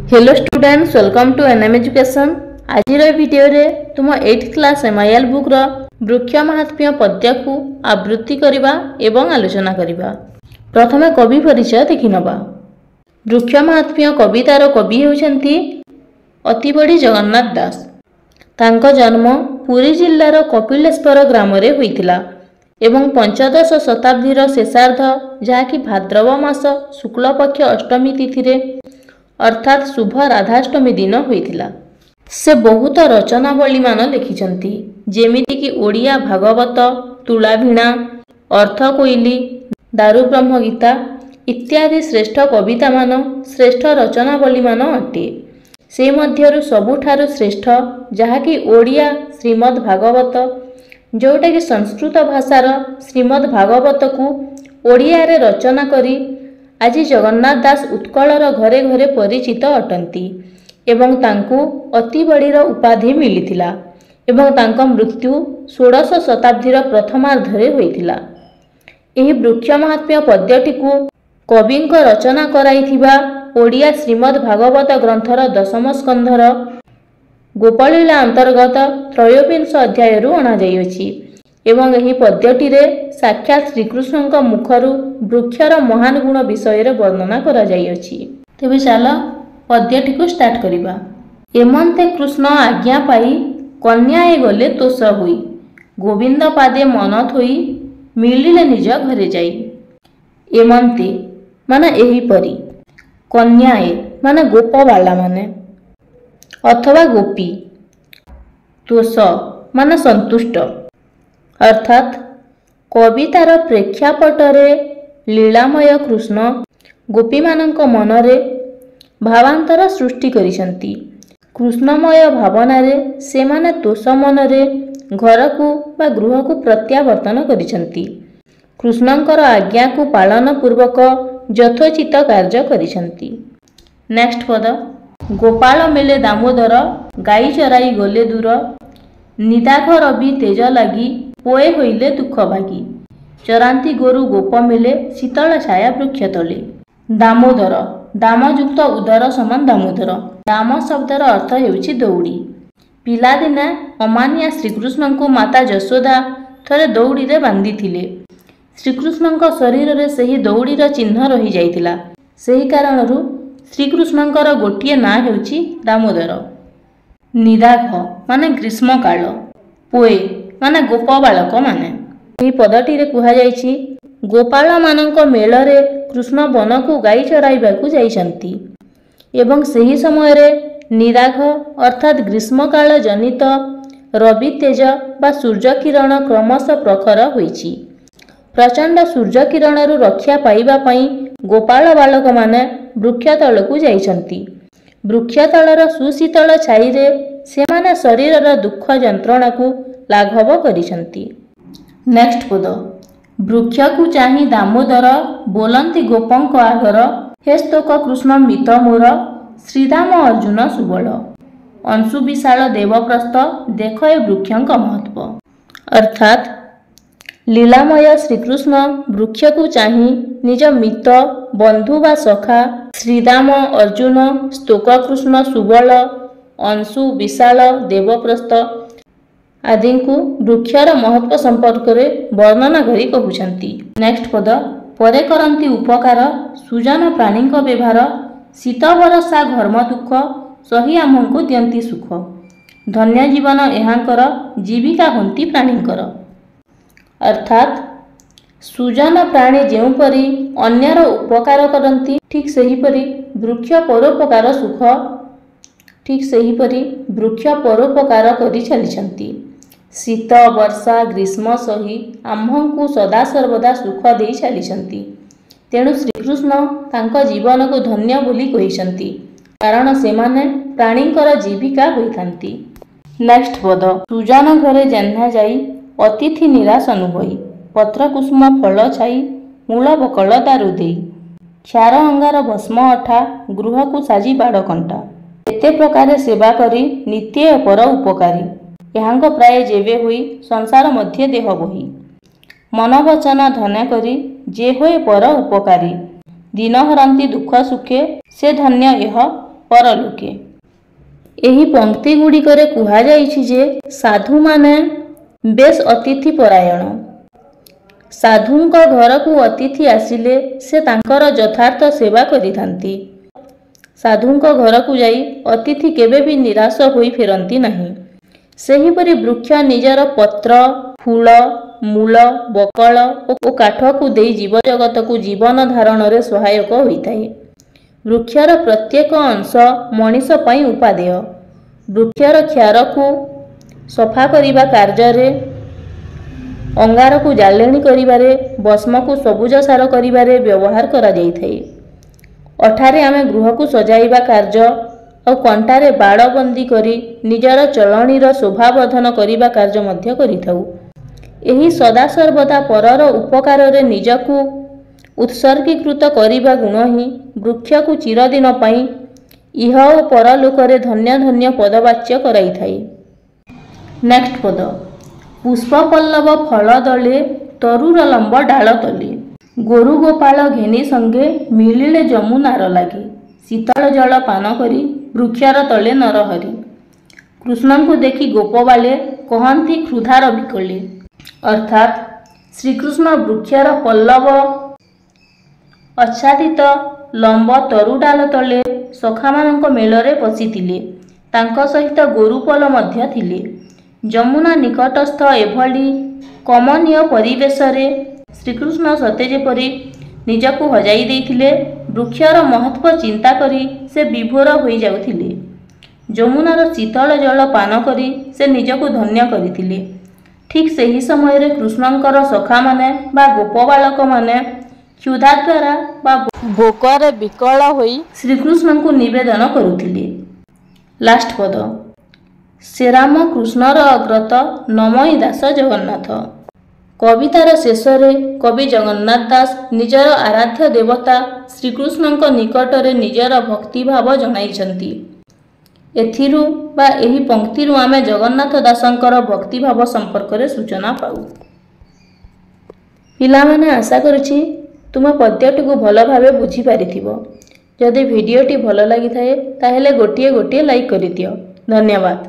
Hello students, welcome to NM education. आज video रे तुम 8th क्लास एमआईएल बुक रो वृक्ष महात्म्य पद्य को आवृत्ति करबा एवं आलोचना करबा। प्रथमे कवि परिचय देखि नबा। वृक्ष महात्म्य कवितार कवि होउछंती अतिबड़ी जगन्नाथ दास। तांको जन्म पुरी जिल्लार कपिलेश्वर ग्राम रे होइतिला एवं पंचदश शताब्दीर शेषार्ध जहाँकि भाद्रव मास शुक्ल पक्ष अष्टमी तिथि रे अर्थात शुभ राधाष्टमी दिन होइतिला। से बहुत रचनावली मान लिखिछंती, जेमिति कि ओडिया भागवत, तुलाभिणा, अर्थकोइली, दारु ब्रह्म गीता इत्यादि श्रेष्ठ कविता मान श्रेष्ठ रचनावली मान अटे। से मध्यरु सबुठारु श्रेष्ठ जहाँकि ओडिया श्रीमद् भागवत, जोटा कि संस्कृत भाषार श्रीमद् भागवत को ओडिया रे रचना करी आज जगन्नाथ दास उत्कलर घरे घरे परिचित अटंती एवं तांकु अति बड़ीर उपाधि मिलिथिला एवं तांका मृत्यु 16 शताब्दीर प्रथमार्धरे होइथिला। एही वृक्ष महात्म्य पद्यटी को कविंक रचना कराइथिबा ओडिया श्रीमद् भागवत ग्रंथर दशम स्कंधर गोपालीला अंतर्गत त्रयोविंश अध्याय अणा जाइछि एवं एही पद्यटी रे साक्षात श्रीकृष्णक मुखरु वृक्षर महान गुण विषय वर्णना करा जाइछि। तेबे चलो पद्यटी को स्टार्ट करिबा। एमंते कृष्ण आज्ञा पाई कन्याए गले तोष होई, गोविंद पादे मन थोई मिलिले निज घरे जाई। एमंते माने एही परी, कन्याए माने गोपबाला माने अथवा गोपी, तोष माने संतुष्ट अर्थात कवितार प्रेक्षापटरे लीलामय कृष्ण गोपी मानक मनरे भावांतर सृष्टि करिसंती। कृष्णमय भावनारे से माने तोष मनरे घर को बा गृह को प्रत्यावर्तन करिसंती। कृष्णंकर आज्ञा को पालन पूर्वक यथोचित कार्य करिसंती। नेक्स्ट पद, गोपाल मेले दामोदर गाई चराई गले दूर, निदाघ रवि तेज लागी पोए होइले दुख भागी, चरांती गोरु गोप मिले शीतल छाया वृक्ष तले। दामोदर दामयुक्त उदर समान दामोदर। दाम शब्दर अर्थ हेउछि दौड़ी। पिलादिने अमानिया श्रीकृष्ण को माता यशोदा थरे दौड़ी रे बांधी थिले। श्रीकृष्णଙ୍କ शरीर रे सही दौड़ीर चिन्ह रही जाइतिला। सही कारणरू श्रीकृष्णଙ୍କର गोटिए ना हेउछि दामोदर। निदाघ माने ग्रीष्म काल, पोए माने गोप बालक माने। एही पदटी रे कुहा जाइछि गोपाल मानक मेलरे कृष्ण वन को गाई चराइबाकू जाइछंती एवं सही समय रे निदाघ अर्थात ग्रीष्म काल जनित रवि तेज बा सूर्य किरण क्रमशः प्रखर होइछि। प्रचंड सूर्य किरणरू रक्षा पाइबा पई गोपाल बालक माने वृक्ष तलकू जाइछंती। वृक्ष तलर सुशीतल छाई रे सेमाने शरीरर दुख जंत्रणा को लाघव करिसंती। नेक्स्ट पद, वृक्ष को चाही दामोदर बोलंती गोपंक आगर, हे स्तोक कृष्ण मित मोर श्रीदाम अर्जुन सुबल, अंशु विशाल देवप्रस्थ देख ए वृक्षंक महत्व। अर्थात लीलामय श्रीकृष्ण वृक्ष को चाही निज मित बंधु बा सखा श्रीदाम अर्जुन स्तोक कृष्ण सुबल अंशु विशाल देवप्रस्थ आदि को वृक्षर महत्व संपर्क में वर्णना करी कहउछंती। नेक्स्ट पद, परे करंती उपकार सुजन प्राणी व्यवहार, शीत बरसा घर्म दुख सही आमको दियंती सुख, धन्य जीवन एहांकर जीविका हंती प्राणींकर। अर्थात सुजन प्राणी जेउपरी अन्यर उपकार करंती ठीक सेहीपरि वृक्ष परोपकार सुख ठीक सेहीपरि वृक्ष परोपकार करि चलिछंती। शीत वर्षा ग्रीष्म सही आम्भंकु सदा सर्वदा सुख देई चलिछंती। तेणु श्रीकृष्ण तांको जीवन को धन्य बोली कहिसंती, कारण सेमाने प्राणींकर जीविका होइथांती। नेक्स्ट पद, सुजन घरे जेन्हा जाई अतिथि निराश अनुभई, पत्र कुसुम फल छाई मूल बकल दारु देई, क्षार अंगार भस्म अठा गृह को साजी बाड़ कंटा, एते प्रकार सेवा करी नित्य पर उपकारी, एहांग प्राय जेवे हुई संसार मध्य देह बही, मन वचन धन्य करी जे होए पर उपकारी, दिन हरंती दुख सुखे से धन्य यह परलोके। एही पंक्ति गुड़िकरे कुहाଯାଇଛି जे साधुमाने बेस अतिथि परायण। साधुंक घरकू अतिथि आसिले से तांकर यथार्थ सेवा करिथांती। साधुंक घरकू जाई अतिथि केबे भी निराश होई फेरंती नहीं। सेहीपरि वृक्ष निजर पत्र, फूल, मूल, बकल और काठकू देई जीवजगतकू जीवन धारणरे सहायक होइଥାଏ। वृक्षर प्रत्येक अंश मनीष पई उपादेय। वृक्षर क्षारकू सफा करिबा कार्ୟରେ, अंगारकू जालेणी करिबारे, भस्मकू सबुज सार करिबारे व्यवहार करा जाइଥାଏ। अठारे आमे गृहकू सजाइबा कार्य और कंटारे बाड़ बंदी करी निजर चलणीर शोभावर्धन करिबा कार्य मध्य करिथाउ। एही सदा सर्वदा परर उपकाररे निजकू उत्सर्गीकृत करिबा गुण ही वृक्षकू चिरदिन पई इह और परलोकरे धन्य धन्य पदवाच्य कराइथाए। नेक्स्ट पद, पुष्प पल्लव फल दले तरुर लंब डाल तले। गोरु गोपाल घेनी संगे मिलिले जमुनार लागे। शीतल जल पान करी वृक्षर तले नरहरी। कृष्ण को देखी गोपबाले कहती क्षुधार विकले। अर्थात श्रीकृष्ण वृक्षर पल्लव आच्छादित लंब तरुडाल तले सखामानंक मेलरे बसिथिले। तांक सहित गोरुपल मध्य थिले। जमुना निकटस्थ एभली कमनीय परिवेशरे श्रीकृष्ण सते जेपरि निजकू हजाई देइथिले। वृक्षर महत्व चिंता करी से विभोर होई जाउथिले। जमुनार शीतल जल पान करी से निजकू धन्य करिथिले। ठीक सही समय रे कृष्णंकर सखा माने बा गोप बालक माने क्षुधा द्वारा बा भोकर विकल होई श्रीकृष्ण को निवेदन करुथिले। लास्ट पद, श्रीराम कृष्णर अग्रत नमई दास जगन्नाथ। कवितार शेष रे कवि जगन्नाथ दास निजर आराध्य देवता श्रीकृष्णंक निकटरे निजर भक्तिभाव जणाइछंती। एथिरु बा एही पंक्तिरु आमे जगन्नाथ दासंकर भक्तिभाव संपर्क रे सूचना पाऊ। पिलामाने आशा करुछि तुम पद्यटी को भल भावे बुझी पारिथिबो। जदि भिडियोटी भल लागि थाए ताहेले गोटिए गोटिए लाइक करि दियो। धन्यवाद।